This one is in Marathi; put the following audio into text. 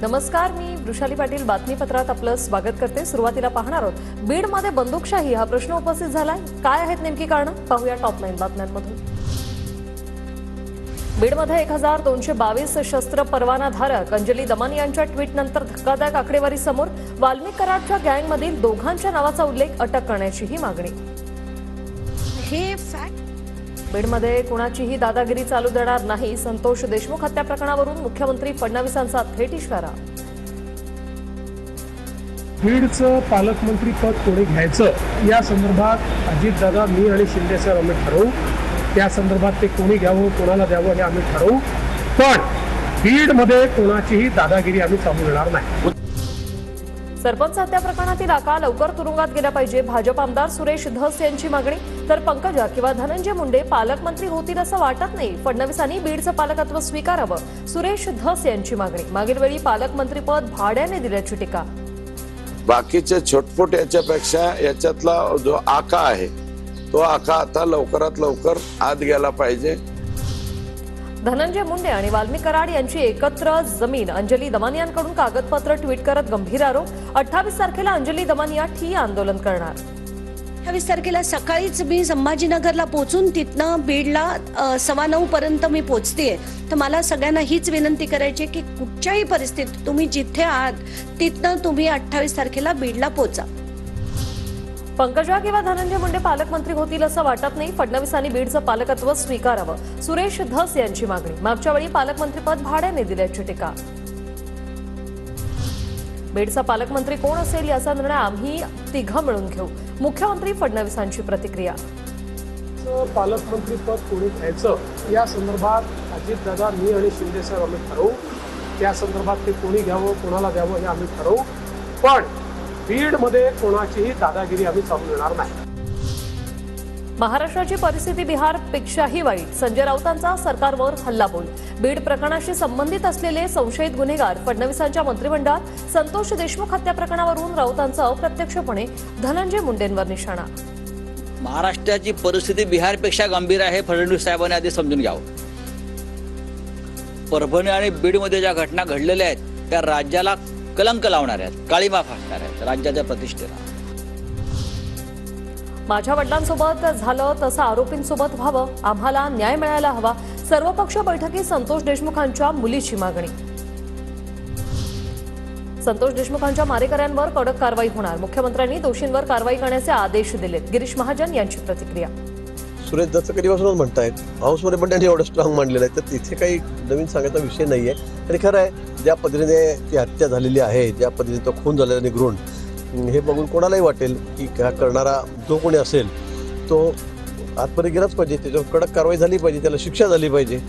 नमस्कार, मी वृषाली पाटील बातमीपत्रात आपलं स्वागत करते। सुरुवातीला पाहणार आहोत बीडमध्ये बंदूकशाही हा प्रश्न उपस्थित झालाय। काय आहेत नेमकी कारणं पाहूया टॉप 9 बातम्यांमधून। बीडमध्ये 1222 शस्त्र परवानाधारक अंजली दमन यांच्या ट्विटनंतर धक्कादायक आकडेवारी समोर। वाल्मिक कराडच्या गँगमधील दोघांच्या नावाचा उल्लेख अटक करण्याचीही मागणी। हे फॅक्ट बीडमध्ये कुणाचीही दादागिरी चालू देणार नाही। संतोष देशमुख हत्या प्रकरणावरून मुख्यमंत्री फडणवीसांचा थेट इशारा। बीडचं पालकमंत्री पद कोणी घ्यायचं या संदर्भात अजितदादा, मी आणि शिंदे सर आम्ही ठरवू। त्या संदर्भात ते कोणी घ्यावं, कोणाला द्यावं हे आम्ही ठरवू, पण बीडमध्ये कोणाचीही दादागिरी आम्ही चालू देणार नाही। सरपंच हत्या प्रकरणातील आका लवकर तुरुंगात गेला पाहिजे। भाजप आमदार सुरेश धस यांची मागणी। तर पंकजा किंवा धनंजय मुंडे पालकमंत्री होतील असं वाटत नाही। फडणवीसांनी बीडचं पालकत्व स्वीकारावं, सुरेश धस यांची मागणी। मागील वेळी पालकमंत्रीपद भाड्याने दिल्याची टीका। बाकीचे छोटफोट याच्यापेक्षा याच्यातला जो आका आहे तो आका आता लवकरात लवकर आत गेला पाहिजे। धनंजय मुंडे आणि वाल्मिक कराड यांची एकत्र जमीन। अंजली दमनियांकडून कागदपत्र ट्विट करत गंभीर आरोप। 28 तारखेला अंजली दमनिया ठिय्या आंदोलन करणार। 28 तारखेला सकाळीच मी संभाजीनगरला पोहोचून तिथनं बीडला 9:15 पर्यंत मी पोहोचतेय। तर मला सगळ्यांना हीच विनंती करायची की कुठच्याही परिस्थितीत तुम्ही जिथे आहात तिथनं तुम्ही 28 तारखेला बीडला पोहोचा। पंकजा किंवा धनंजय मुंडे पालकमंत्री होतील असं वाटत नाही। फडणवीसांनी बीडचं पालकत्व स्वीकारावं, सुरेश धस यांची मागणी। मागच्या वेळी पालकमंत्रीपद भाड्याने दिल्याची टीका। बीडचा पालकमंत्री कोण असेल याचा निर्णय आम्ही तिघं मिळून घेऊ, मुख्यमंत्री फडणवीसांची प्रतिक्रिया। पालकमंत्री पद कोणी घ्यायचं या संदर्भात अजितदादा, मी आणि शिंदे सर आम्ही ठरवू। त्या संदर्भात ते कोणी घ्यावं, कोणाला द्यावं हे आम्ही ठरवू, पण बीडमध्ये कोणाचीही दादागिरी आम्ही चालू देणार नाही। महाराष्ट्राची परिस्थिती बिहारपेक्षाही वाईट। संजय राऊतांचा सरकारवर हल्लाबोल। बीड प्रकरणाशी संबंधित असलेले संशयित गुन्हेगार फडणवीसांच्या मंत्रिमंडळात। संतोष देशमुख हत्या प्रकरणावरून राऊतांचा अप्रत्यक्षपणे धनंजय मुंडेंवर निशाणा। महाराष्ट्राची परिस्थिती बिहारपेक्षा गंभीर आहे, फडणवीस साहेबांनी आधी समजून घ्यावं। परभणी आणि बीडमध्ये ज्या घटना घडलेल्या आहेत त्या राज्याला कलंक लावणार आहेत, काळीमा फासणार आहेत राज्याच्या प्रतिष्ठेला। माझ्या वडिलांसोबत झालं तसं आरोपींसोबत व्हावं, आम्हाला न्याय मिळायला हवा। सर्वपक्ष बैठकीत संतोष देशमुखांच्या मुलीची मागणी। संतोष देशमुखांच्या मारेकऱ्यांवर कडक कारवाई होणार। मुख्यमंत्र्यांनी दोषींवर कारवाई करण्याचे आदेश दिलेत। गिरीश महाजन यांची प्रतिक्रिया। सुरेश दत्त कधीपासूनच म्हणतायत, हाऊसमध्ये पण त्यांनी एवढं स्ट्रॉंग मांडलेलं आहे, तर तिथे काही नवीन सांगायचा विषय नाही आहे। आणि खरं आहे, ज्या पद्धतीने ती हत्या झालेली आहे, ज्या पद्धतीने तो खून झालेला निगरून, हे बघून कोणालाही वाटेल की हा करणारा जो कोणी असेल तो आतमध्ये गेलाच पाहिजे, त्याच्यावर कडक कारवाई झाली पाहिजे, त्याला शिक्षा झाली पाहिजे।